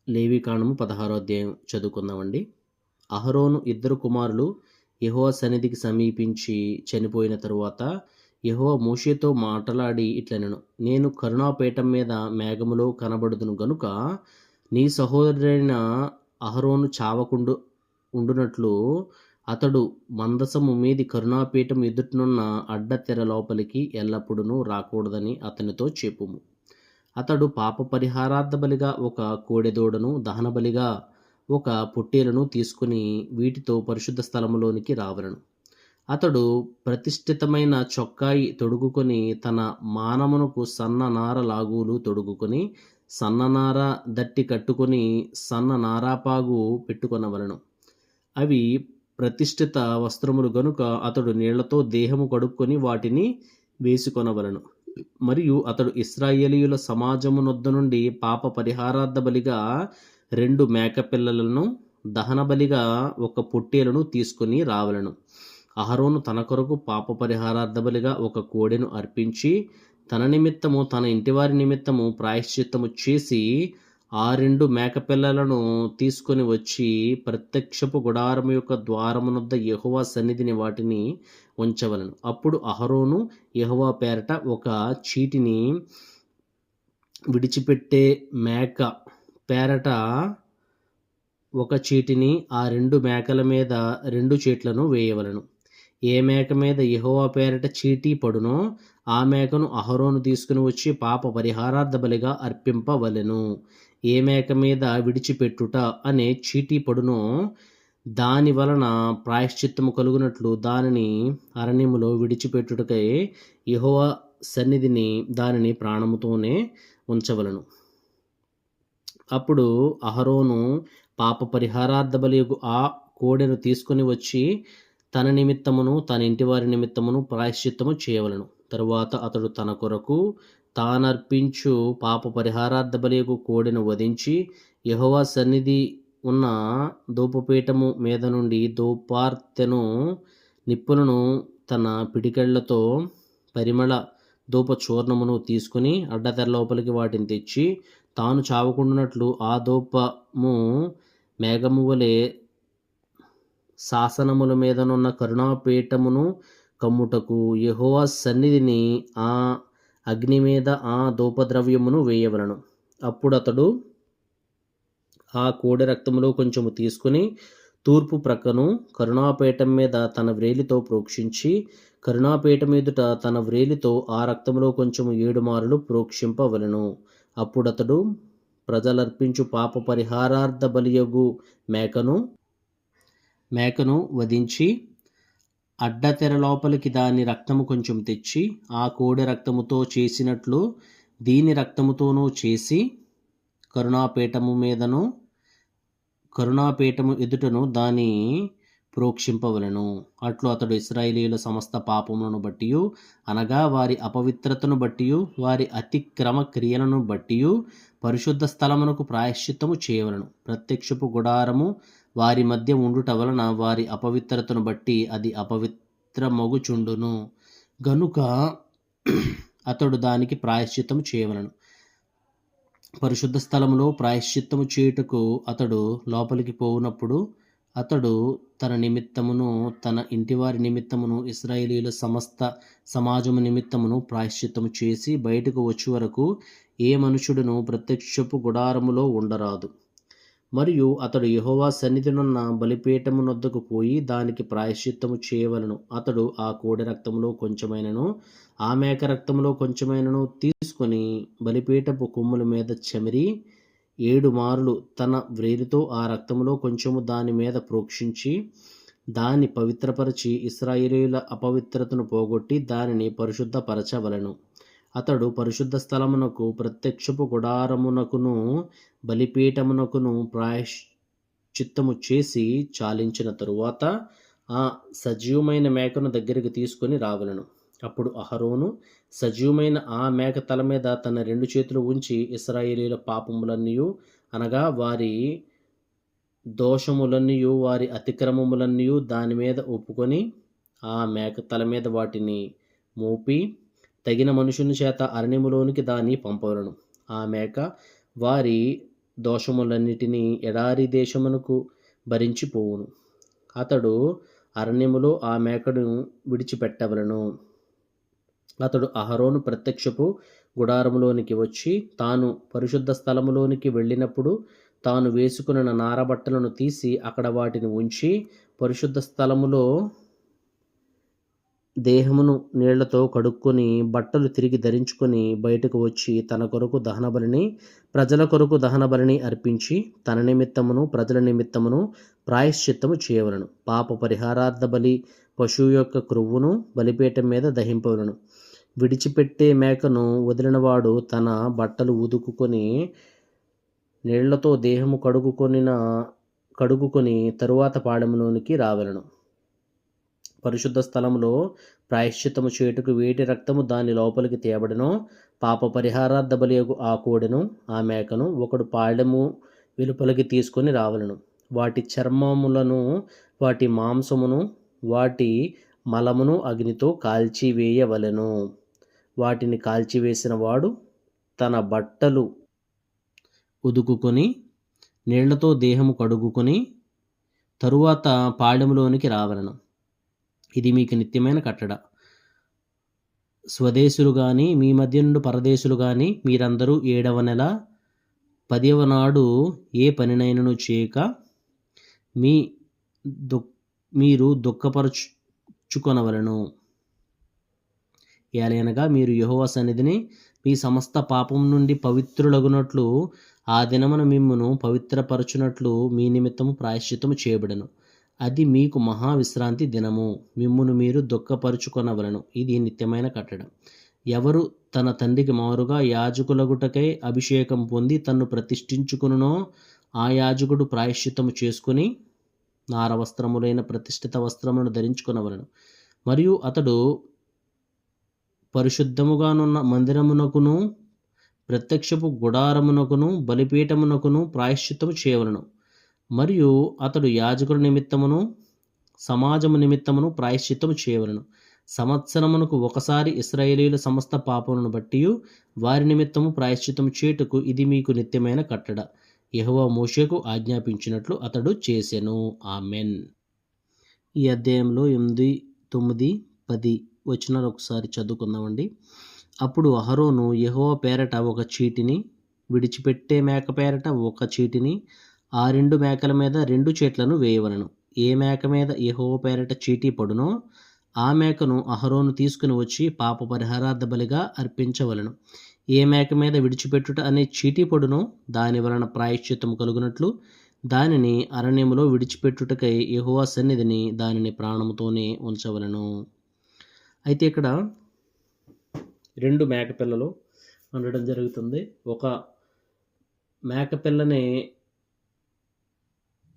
లేవీకాండము 16వ అధ్యాయం చదువుకుందామండి. అహరోను ఇద్దరు కుమారులు యెహోవా సన్నిధికి సమీపించి చనిపోయిన తరువాత యెహోవా మోషేతో మాటలాడి ఇట్లనెను, నేను కరుణాపీఠం మీద మేఘములో కనబడుదును గనుక నీ సహోదరుడైన అహరోను ఉండునట్లు అతడు మందసము మీది కరుణాపీఠం ఎదుటనున్న అడ్డతెర లోపలికి ఎల్లప్పుడూ రాకూడదని అతనితో చెప్పుము. అతడు పాప పరిహారార్థ బలిగా ఒక కోడెదూడను, దహనబలిగా ఒక పొట్టేలును తీసుకుని వీటితో పరిశుద్ధ స్థలములోనికి రావలెను. అతడు ప్రతిష్ఠితమైన చొక్కాయి తొడుగుకొని తన మానమునకు సన్న నార లాగులు తొడుగుకొని సన్ననార దట్టి కట్టుకొని సన్న నారాపాగు పెట్టుకొనవలెను. అవి ప్రతిష్ఠిత వస్త్రములు గనుక అతడు నీళ్లతో దేహము కడుక్కొని వాటిని వేసుకొనవలెను. మరియు అతడు ఇశ్రాయేలీయుల సమాజమునొద్ద నుండి పాప పరిహారార్థ బలిగా 2 మేకపిల్లలను, దహన బలిగా ఒక పొట్టేలును తీసుకుని రావలెను. అహరోను తన కొరకు పాప పరిహారార్థ బలిగా ఒక కోడెను అర్పించి తన నిమిత్తము తన ఇంటివారి నిమిత్తము ప్రాయశ్చిత్తము చేసి ఆ 2 మేకపిల్లలను తీసుకొని వచ్చి ప్రత్యక్షపు గుడారము యొక్క ద్వారమునొద్ద యెహోవా సన్నిధిని వాటిని ఉంచవలెను. అప్పుడు అహరోను యెహోవా పేరట ఒక చీటిని విడిచిపెట్టే మేక పేరట ఒక చీటిని ఆ 2 మేకల మీద 2 చీట్లను వేయవలెను. ఏ మేక మీద యెహోవా పేరట చీటీ పడునో ఆ మేకను అహరోను తీసుకుని వచ్చి పాప పరిహారార్థ బలిగా అర్పింపవలెను. ఏ మేక మీద విడిచిపెట్టుట అనే చీటీ పడునో దాని వలన ప్రాయశ్చిత్తము కలుగునట్లు దానిని అరణ్యములో విడిచిపెట్టుటకై యెహోవా సన్నిధిని దానిని ప్రాణముతోనే ఉంచవలెను. అప్పుడు అహరోను పాప పరిహారార్థ బలియగు ఆ కోడెను తీసుకొని వచ్చి తన నిమిత్తమును తన ఇంటివారి నిమిత్తమును ప్రాయశ్చిత్తము చేయవలెను. తరువాత అతడు తన కొరకు తానర్పించు పాప పరిహారార్థ బలియగు కోడెను వధించి యెహోవా సన్నిధి ఉన్న ధూపపీఠము మీద నుండి ధూపార్తెను నిప్పులను తన పిడికెళ్లతో పరిమళ ధూప చూర్ణమును తీసుకుని అడ్డతెర లోపలికి వాటిని తెచ్చి తాను చావకుండునట్లు ఆ ధూపము మేఘము వలె శాసనముల మీదనున్న కరుణాపీఠమును కమ్ముటకు యెహోవా సన్నిధిని ఆ అగ్ని మీద ఆ ధూపద్రవ్యమును వేయవలెను. అప్పుడు అతడు ఆ కోడె రక్తములో కొంచెము తీసుకుని తూర్పు ప్రక్కను కరుణాపీఠం మీద తన వ్రేలితో ప్రోక్షించి కరుణాపీఠం ఎదుట తన వ్రేలితో ఆ రక్తములో కొంచెము 7 మారులు ప్రోక్షింపవలెను. అప్పుడతడు ప్రజలర్పించు పాప పరిహారార్థ బలియగు మేకను వధించి అడ్డతెర లోపలికి దాని రక్తము కొంచెం తెచ్చి ఆ కోడె రక్తముతో చేసినట్లు దీని రక్తముతోనూ చేసి కరుణాపీఠము ఎదుటను దాని ప్రోక్షింపవలెను. అట్లు అతడు ఇశ్రాయేలీయుల సమస్త పాపములను బట్టియు అనగా వారి అపవిత్రతను బట్టియు వారి అతిక్రమ క్రియలను బట్టియు పరిశుద్ధ స్థలమునకు ప్రాయశ్చిత్తము చేయవలెను. ప్రత్యక్షపు గుడారము వారి మధ్య ఉండుట వలన వారి అపవిత్రతను బట్టి అది అపవిత్రమగుచుండును గనుక అతడు దానికి ప్రాయశ్చిత్తము చేయవలెను. పరిశుద్ధ స్థలములో ప్రాయశ్చిత్తము చేయుటకు అతడు లోపలికి పోవునప్పుడు అతడు తన నిమిత్తమును తన ఇంటివారి నిమిత్తమును ఇశ్రాయేలీయుల సమస్త సమాజము నిమిత్తమును ప్రాయశ్చిత్తము చేసి బయటకు వచ్చే వరకు ఏ మనుషుడును ప్రత్యక్షపు గుడారములో ఉండరాదు. మరియు అతడు యెహోవా సన్నిధినున్న బలిపీఠమునొద్దకు పోయి దానికి ప్రాయశ్చిత్తము చేయవలెను. అతడు ఆ కోడె రక్తములో కొంచెమైనను ఆ మేక రక్తములో కొంచెమైనను తీసుకొని బలిపీఠపు కొమ్ముల మీద చెమిరి 7 మారులు తన వ్రేలితో ఆ రక్తములో కొంచెము దాని మీద ప్రోక్షించి దాన్ని పవిత్రపరచి ఇశ్రాయేలీయుల అపవిత్రతను పోగొట్టి దానిని పరిశుద్ధపరచవలెను. అతడు పరిశుద్ధ స్థలమునకు ప్రత్యక్షపు గుడారమునకును బలిపీఠమునకును ప్రాయశ్చిత్తము చేసి చాలించిన తరువాత ఆ సజీవమైన మేకను దగ్గరికి తీసుకొని రావలెను. అప్పుడు అహరోను సజీవమైన ఆ మేక తల మీద తన 2 చేతులు ఉంచి ఇశ్రాయేలీయుల పాపములన్నీయు అనగా వారి దోషములన్నీయు వారి అతిక్రమములన్నీయు దాని మీద ఒప్పుకొని ఆ మేక తల మీద వాటిని మోపి తగిన మనుషుని చేత అరణ్యములోనికి దాన్ని పంపవలెను. ఆ మేక వారి దోషములన్నిటినీ ఎడారి దేశమునకు భరించిపోవును. అతడు అరణ్యములో ఆ మేకను విడిచిపెట్టవలను. అతడు అహరోను ప్రత్యక్షపు గుడారములోనికి వచ్చి తాను పరిశుద్ధ స్థలములోనికి వెళ్ళినప్పుడు తాను వేసుకున్న నారబట్టలను తీసి అక్కడ వాటిని ఉంచి పరిశుద్ధ స్థలములో దేహమును నీళ్లతో కడుక్కొని బట్టలు తిరిగి ధరించుకొని బయటకు వచ్చి తన కొరకు దహనబలిని ప్రజల కొరకు దహనబలిని అర్పించి తన నిమిత్తమును ప్రజల నిమిత్తమును ప్రాయశ్చిత్తము చేయవలను. పాప పరిహారార్థ బలి పశువు యొక్క క్రొవ్వును బలిపీఠం మీద దహింపవలను. విడిచిపెట్టే మేకను వదిలినవాడు తన బట్టలు ఉదుకుకొని నీళ్లతో దేహము కడుగుకొని తరువాత పాడెములోనికి రావలను. పరిశుద్ధ స్థలములో ప్రాయశ్చిత్తము చేయుటకు వేటి రక్తము దాని లోపలికి తేబడెనో పాప పరిహారార్థ బలియగు ఆ కోడెను ఆ మేకను ఒకడు పాడెము వెలుపలికి తీసుకొని రావలను. వాటి చర్మములను వాటి మాంసమును వాటి మలమును అగ్నితో కాల్చివేయవలెను. వాటిని కాల్చివేసిన వాడు తన బట్టలు ఉదుకుకొని నీళ్లతో దేహము కడుగుకొని తరువాత పాడెములోనికి రావలను. ఇది మీకు నిత్యమైన కట్టడ. స్వదేశులు గాని మీ మధ్య నుండి పరదేశులు గాని మీరందరూ 7వ నెల 10వ నాడు ఏ పనినైనను చేయక మీరు దుఃఖపరచుకొనవలెను. ఏలయనగా మీరు యెహోవా సన్నిధిని మీ సమస్త పాపం నుండి పవిత్రులగునట్లు ఆ దినమున మిమ్మును పవిత్రపరచునట్లు మీ నిమిత్తము ప్రాయశ్చిత్తము చేయబడెను. అది మీకు మహావిశ్రాంతి దినము. మిమ్మును మీరు దుఃఖపరుచుకొనవలను. ఇది నిత్యమైన కట్టడం. ఎవరు తన తండ్రికి మారుగా యాజకులగుటకై అభిషేకం పొంది తన్ను ప్రతిష్ఠించుకునునో ఆ యాజకుడు ప్రాయశ్చిత్తము చేసుకుని నారవస్త్రములైన ప్రతిష్ఠిత వస్త్రములను ధరించుకొనవలను. మరియు అతడు పరిశుద్ధముగానున్న మందిరమునకును ప్రత్యక్షపు గుడారమునకును బలిపీఠమునకును ప్రాయశ్చిత్తము చేయవలను. మరియు అతడు యాజకుల నిమిత్తమును సమాజము నిమిత్తమును ప్రాయశ్చిత్తము చేయవలను. సంవత్సరమునకు ఒకసారి ఇశ్రాయేలీయుల సమస్త పాపములను బట్టి వారి నిమిత్తము ప్రాయశ్చిత్తము చేయుటకు ఇది మీకు నిత్యమైన కట్టడ. యెహోవా మోషేకు ఆజ్ఞాపించినట్లు అతడు చేసెను. ఆమెన్. ఈ అధ్యాయంలో 8, 9, 10 వచనాలు ఒకసారి చదువుకుందామండి. అప్పుడు అహరోను యెహోవా పేరట ఒక చీటిని, విడిచిపెట్టే మేక పేరట ఒక చీటిని, ఆ 2 మేకల మీద 2 చీట్లను వేయవలను. ఏ మేక మీద యెహోవా పేరట చీటీ పడునో ఆ మేకను అహరోను తీసుకుని వచ్చి పాప పరిహారార్థ బలిగా అర్పించవలను. ఏ మేక మీద విడిచిపెట్టుట అనే చీటీ పడునో దాని వలన ప్రాయశ్చిత్తము కలుగునట్లు దానిని అరణ్యములో విడిచిపెట్టుటకై యెహోవా సన్నిధిని దానిని ప్రాణముతోనే ఉంచవలను. అయితే ఇక్కడ 2 మేకపిల్లలు ఉండడం జరుగుతుంది. ఒక మేకపిల్లని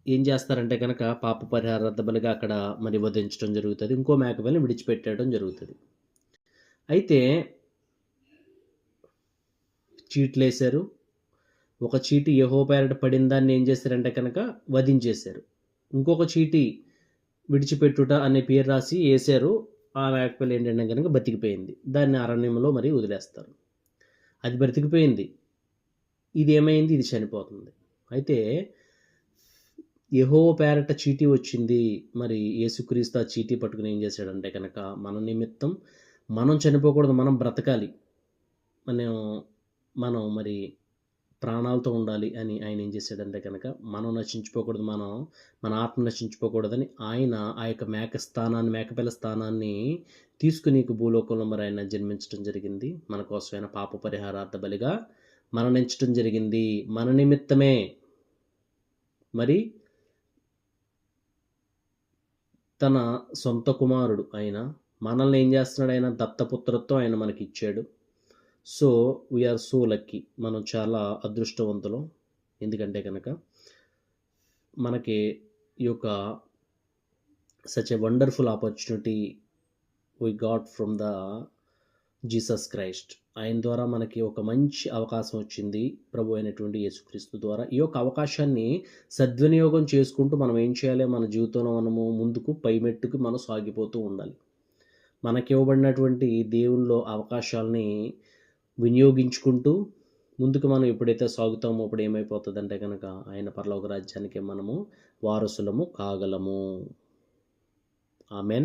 ఏం చేస్తారంటే కనుక పాప పరిహారార్థ బలిగా అక్కడ మరి వధించడం జరుగుతుంది. ఇంకో మేకపిల్లని విడిచిపెట్టడం జరుగుతుంది. అయితే చీట్లేశారు. ఒక చీటి యెహోవా పేరట పడిన దాన్ని ఏం చేశారంటే కనుక వధించేశారు. ఇంకొక చీటి విడిచిపెట్టుట అనే పేరు రాసి వేశారు. ఆ మేకపిల్ల ఏంటంటే కనుక బతికిపోయింది. దాన్ని అరణ్యంలో మరి వదిలేస్తారు. అది బ్రతికిపోయింది. ఇది ఏమైంది? ఇది చనిపోతుంది. అయితే యెహోవా పేరట చీటీ వచ్చింది. మరి యేసుక్రీస్తు ఆ చీటీ పట్టుకుని ఏం చేశాడంటే కనుక మన నిమిత్తం మనం చనిపోకూడదు, మనం బ్రతకాలి, మనం మరి ప్రాణాలతో ఉండాలి అని ఆయన ఏం చేశాడంటే కనుక మనం నశించిపోకూడదు, మన ఆత్మ నశించిపోకూడదని ఆయన ఆ యొక్క మేకపిల్ల స్థానాన్ని తీసుకుని భూలోకంలో మరి ఆయన జన్మించడం జరిగింది. మన కోసమైన పాప పరిహారార్థ బలిగా మరణించడం జరిగింది. మన నిమిత్తమే. మరి తన సొంత కుమారుడు ఆయన మనల్ని ఏం చేస్తున్నాడు? ఆయన దత్తపుత్రత్వం ఆయన మనకి ఇచ్చాడు. So we are so lucky. మనం చాలా అదృష్టవంతులం. ఎందుకంటే కనుక మనకి ఈ యొక్క such a wonderful opportunity we got from the Jesus Christ. ఆయన ద్వారా మనకి ఒక మంచి అవకాశం వచ్చింది, ప్రభు అయినటువంటి యేసుక్రీస్తు ద్వారా. ఈ యొక్క అవకాశాన్ని సద్వినియోగం చేసుకుంటూ మనం ఏం చేయాలి? మన జీవితంలో మనము ముందుకు పైమెట్టుకు మనం సాగిపోతూ ఉండాలి. మనకి ఇవ్వబడినటువంటి దేవునిలో అవకాశాలని వినియోగించుకుంటూ ముందుకు మనం ఎప్పుడైతే సాగుతామో అప్పుడు ఏమైపోతుందంటే కనుక ఆయన పరలోక రాజ్యానికి మనము వారసులము కాగలము. ఆమెన్.